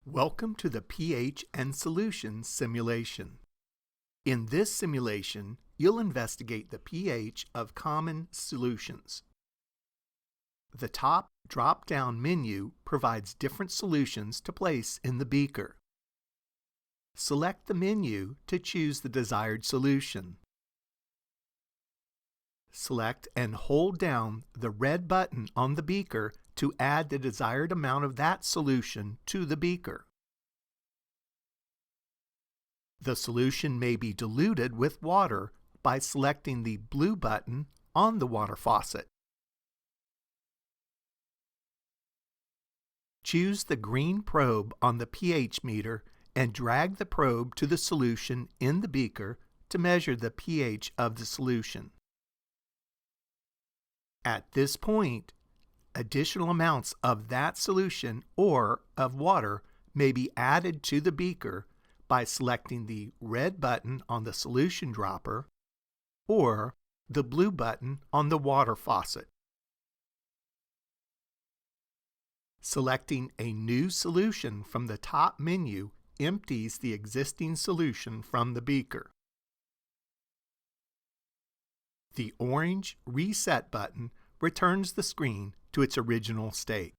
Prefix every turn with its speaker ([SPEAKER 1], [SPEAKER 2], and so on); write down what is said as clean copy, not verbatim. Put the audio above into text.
[SPEAKER 1] Welcome to the pH and Solutions simulation. In this simulation, you'll investigate the pH of common solutions. The top drop-down menu provides different solutions to place in the beaker. Select the menu to choose the desired solution. Select and hold down the red button on the beaker to add the desired amount of that solution to the beaker. The solution may be diluted with water by selecting the blue button on the water faucet. Choose the green probe on the pH meter and drag the probe to the solution in the beaker to measure the pH of the solution. At this point, additional amounts of that solution or of water may be added to the beaker by selecting the red button on the solution dropper or the blue button on the water faucet. Selecting a new solution from the top menu empties the existing solution from the beaker. The orange Reset button returns the screen to its original state.